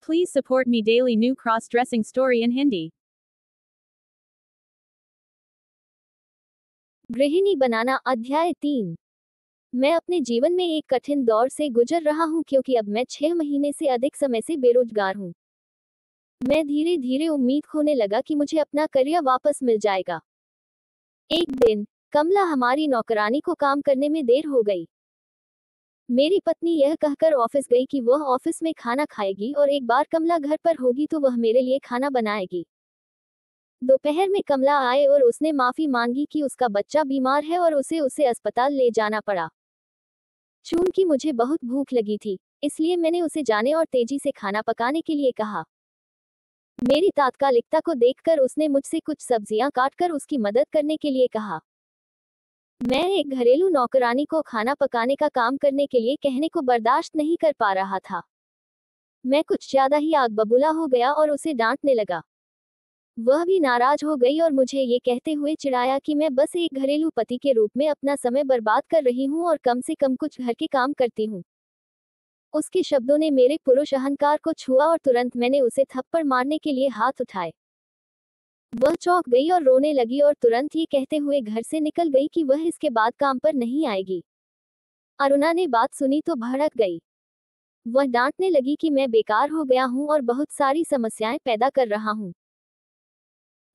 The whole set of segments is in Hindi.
Please support me daily new cross-dressing story in Hindi. गृहिणी बनाना अध्याय 3। मैं अपने जीवन में एक कठिन दौर से गुजर रहा हूं क्योंकि अब मैं 6 महीने से अधिक समय से बेरोजगार हूं। मैं धीरे धीरे उम्मीद खोने लगा कि मुझे अपना करियर वापस मिल जाएगा। एक दिन कमला हमारी नौकरानी को काम करने में देर हो गई। मेरी पत्नी यह कहकर ऑफिस गई कि वह ऑफिस में खाना खाएगी और एक बार कमला घर पर होगी तो वह मेरे लिए खाना बनाएगी। दोपहर में कमला आए और उसने माफी मांगी कि उसका बच्चा बीमार है और उसे अस्पताल ले जाना पड़ा। चूंकि मुझे बहुत भूख लगी थी, इसलिए मैंने उसे जाने और तेजी से खाना पकाने के लिए कहा। मेरी तात्कालिकता को देखकर उसने मुझसे कुछ सब्जियां काटकर उसकी मदद करने के लिए कहा। मैं एक घरेलू नौकरानी को खाना पकाने का काम करने के लिए कहने को बर्दाश्त नहीं कर पा रहा था। मैं कुछ ज्यादा ही आग बबूला हो गया और उसे डांटने लगा। वह भी नाराज हो गई और मुझे ये कहते हुए चिढ़ाया कि मैं बस एक घरेलू पति के रूप में अपना समय बर्बाद कर रही हूँ और कम से कम कुछ घर के काम करती हूँ। उसके शब्दों ने मेरे पुरुष अहंकार को छुआ और तुरंत मैंने उसे थप्पड़ मारने के लिए हाथ उठाए। वह चौंक गई और रोने लगी और तुरंत ये कहते हुए घर से निकल गई कि वह इसके बाद काम पर नहीं आएगी। अरुणा ने बात सुनी तो भड़क गई। वह डांटने लगी कि मैं बेकार हो गया हूँ और बहुत सारी समस्याएं पैदा कर रहा हूँ।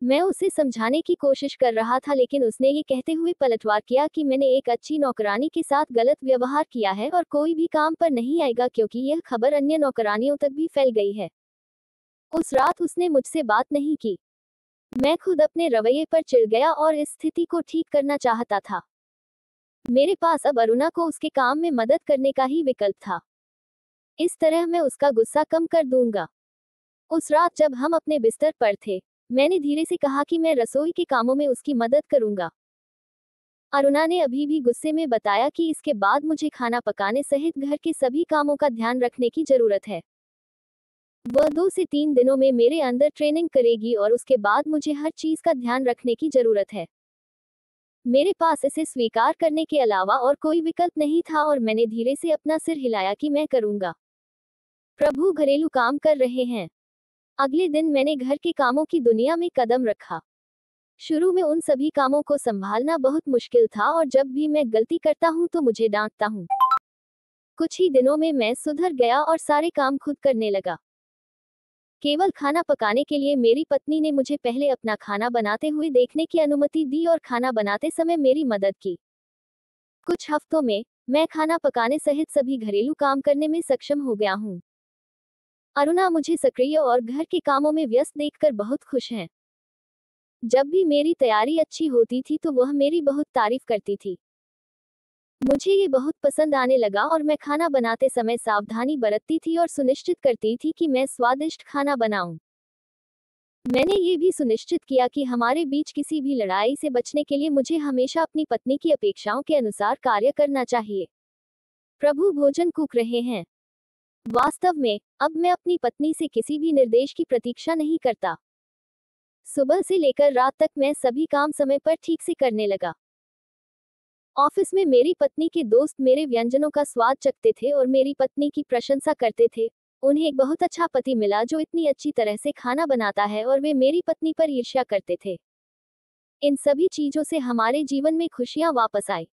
मैं उसे समझाने की कोशिश कर रहा था लेकिन उसने ये कहते हुए पलटवार किया कि मैंने एक अच्छी नौकरानी के साथ गलत व्यवहार किया है और कोई भी काम पर नहीं आएगा क्योंकि यह खबर अन्य नौकरानियों तक भी फैल गई है। उस रात उसने मुझसे बात नहीं की। मैं खुद अपने रवैये पर चिढ़ गया और इस स्थिति को ठीक करना चाहता था। मेरे पास अब अरुणा को उसके काम में मदद करने का ही विकल्प था। इस तरह मैं उसका गुस्सा कम कर दूंगा। उस रात जब हम अपने बिस्तर पर थे, मैंने धीरे से कहा कि मैं रसोई के कामों में उसकी मदद करूंगा। अरुणा ने अभी भी गुस्से में बताया कि इसके बाद मुझे खाना पकाने सहित घर के सभी कामों का ध्यान रखने की जरूरत है। वह 2 से 3 दिनों में मेरे अंदर ट्रेनिंग करेगी और उसके बाद मुझे हर चीज का ध्यान रखने की जरूरत है। मेरे पास इसे स्वीकार करने के अलावा और कोई विकल्प नहीं था और मैंने धीरे से अपना सिर हिलाया कि मैं करूंगा। प्रभु घरेलू काम कर रहे हैं। अगले दिन मैंने घर के कामों की दुनिया में कदम रखा। शुरू में उन सभी कामों को संभालना बहुत मुश्किल था और जब भी मैं गलती करता हूँ तो मुझे डांटता हूँ। कुछ ही दिनों में मैं सुधर गया और सारे काम खुद करने लगा। केवल खाना पकाने के लिए मेरी पत्नी ने मुझे पहले अपना खाना बनाते हुए देखने की अनुमति दी और खाना बनाते समय मेरी मदद की। कुछ हफ्तों में मैं खाना पकाने सहित सभी घरेलू काम करने में सक्षम हो गया हूँ। अरुणा मुझे सक्रिय और घर के कामों में व्यस्त देखकर बहुत खुश हैं। जब भी मेरी तैयारी अच्छी होती थी तो वह मेरी बहुत तारीफ करती थी। मुझे ये बहुत पसंद आने लगा और मैं खाना बनाते समय सावधानी बरतती थी और सुनिश्चित करती थी कि मैं स्वादिष्ट खाना बनाऊं। मैंने ये भी सुनिश्चित किया कि हमारे बीच किसी भी लड़ाई से बचने के लिए मुझे हमेशा अपनी पत्नी की अपेक्षाओं के अनुसार कार्य करना चाहिए। प्रभु भोजन कूक रहे हैं। वास्तव में अब मैं अपनी पत्नी से किसी भी निर्देश की प्रतीक्षा नहीं करता। सुबह से लेकर रात तक मैं सभी काम समय पर ठीक से करने लगा। ऑफिस में मेरी पत्नी के दोस्त मेरे व्यंजनों का स्वाद चखते थे और मेरी पत्नी की प्रशंसा करते थे। उन्हें एक बहुत अच्छा पति मिला जो इतनी अच्छी तरह से खाना बनाता है और वे मेरी पत्नी पर ईर्ष्या करते थे। इन सभी चीजों से हमारे जीवन में खुशियां वापस आई।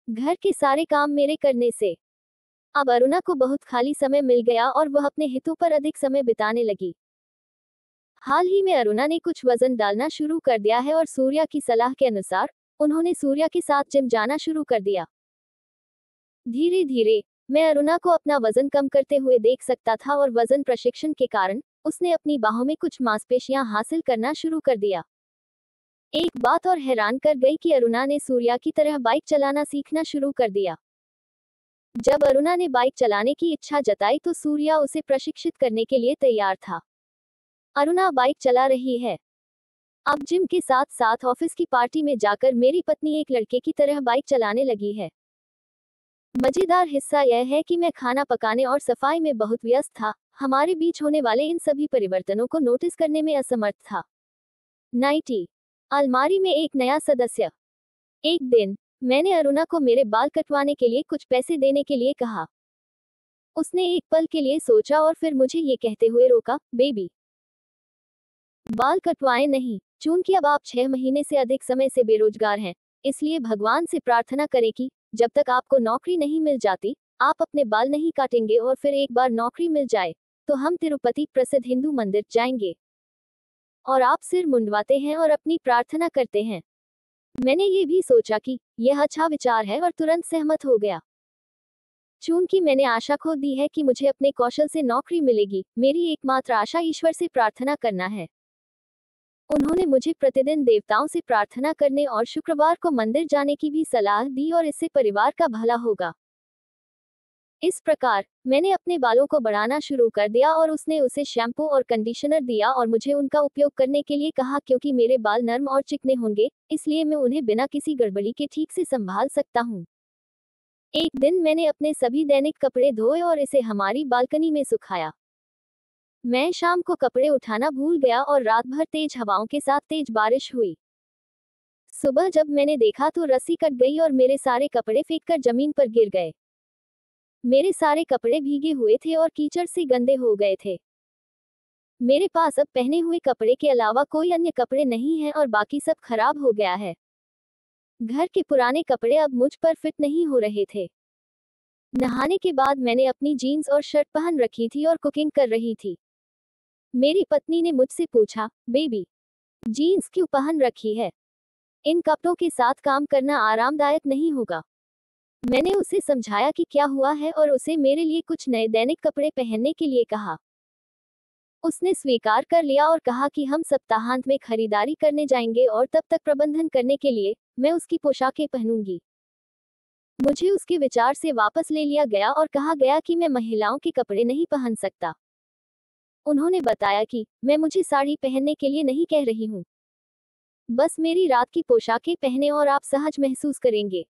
घर के सारे काम मेरे करने से अब अरुणा को बहुत खाली समय मिल गया और वह अपने हितों पर अधिक समय बिताने लगी। हाल ही में अरुणा ने कुछ वजन डालना शुरू कर दिया है और सूर्या की सलाह के अनुसार उन्होंने सूर्या के साथ जिम जाना शुरू कर दिया। धीरे धीरे मैं अरुणा को अपना वजन कम करते हुए देख सकता था और वजन प्रशिक्षण के कारण उसने अपनी बाहों में कुछ मांसपेशियां हासिल करना शुरू कर दिया। एक बात और हैरान कर गई कि अरुणा ने सूर्या की तरह बाइक चलाना सीखना शुरू कर दिया। जब अरुणा ने बाइक चलाने की इच्छा जताई तो सूर्या उसे प्रशिक्षित करने के लिए तैयार था। अरुणा बाइक चला रही है। अब जिम के साथ साथ ऑफिस की पार्टी में जाकर मेरी पत्नी एक लड़के की तरह बाइक चलाने लगी है। मजेदार हिस्सा यह है कि मैं खाना पकाने और सफाई में बहुत व्यस्त था, हमारे बीच होने वाले इन सभी परिवर्तनों को नोटिस करने में असमर्थ था। नाइटी अलमारी में एक नया सदस्य। एक दिन मैंने अरुणा को मेरे बाल कटवाने के लिए कुछ पैसे देने के लिए कहा। उसने एक पल के लिए सोचा और फिर मुझे ये कहते हुए रोका, बेबी, बाल कटवाएं नहीं, चूंकि अब आप 6 महीने से अधिक समय से बेरोजगार हैं, इसलिए भगवान से प्रार्थना करें कि जब तक आपको नौकरी नहीं मिल जाती, आप अपने बाल नहीं काटेंगे और फिर एक बार नौकरी मिल जाए, तो हम तिरुपति प्रसिद्ध हिंदू मंदिर जाएंगे। और आप सिर मुंडवाते हैं और अपनी प्रार्थना करते हैं। मैंने ये भी सोचा कि यह अच्छा विचार है और तुरंत सहमत हो गया। चूंकि मैंने आशा खो दी है कि मुझे अपने कौशल से नौकरी मिलेगी, मेरी एकमात्र आशा ईश्वर से प्रार्थना करना है। उन्होंने मुझे प्रतिदिन देवताओं से प्रार्थना करने और शुक्रवार को मंदिर जाने की भी सलाह दी और इससे परिवार का भला होगा। इस प्रकार मैंने अपने बालों को बढ़ाना शुरू कर दिया और उसने उसे शैम्पू और कंडीशनर दिया और मुझे उनका उपयोग करने के लिए कहा, क्योंकि मेरे बाल नर्म और चिकने होंगे, इसलिए मैं उन्हें बिना किसी गड़बड़ी के ठीक से संभाल सकता हूँ। एक दिन मैंने अपने सभी दैनिक कपड़े धोए और इसे हमारी बालकनी में सुखाया। मैं शाम को कपड़े उठाना भूल गया और रात भर तेज हवाओं के साथ तेज बारिश हुई। सुबह जब मैंने देखा तो रस्सी कट गई और मेरे सारे कपड़े फेंककर जमीन पर गिर गए। मेरे सारे कपड़े भीगे हुए थे और कीचड़ से गंदे हो गए थे। मेरे पास अब पहने हुए कपड़े के अलावा कोई अन्य कपड़े नहीं हैं और बाकी सब खराब हो गया है। घर के पुराने कपड़े अब मुझ पर फिट नहीं हो रहे थे। नहाने के बाद मैंने अपनी जीन्स और शर्ट पहन रखी थी और कुकिंग कर रही थी। मेरी पत्नी ने मुझसे पूछा, बेबी, जीन्स क्यों पहन रखी है? इन कपड़ों के साथ काम करना आरामदायक नहीं होगा। मैंने उसे समझाया कि क्या हुआ है और उसे मेरे लिए कुछ नए दैनिक कपड़े पहनने के लिए कहा। उसने स्वीकार कर लिया और कहा कि हम सप्ताहांत में खरीदारी करने जाएंगे और तब तक प्रबंधन करने के लिए मैं उसकी पोशाकें पहनूंगी। मुझे उसके विचार से वापस ले लिया गया और कहा गया कि मैं महिलाओं के कपड़े नहीं पहन सकता। उन्होंने बताया कि मैं मुझे साड़ी पहनने के लिए नहीं कह रही हूँ, बस मेरी रात की पोशाकें पहने और आप सहज महसूस करेंगे।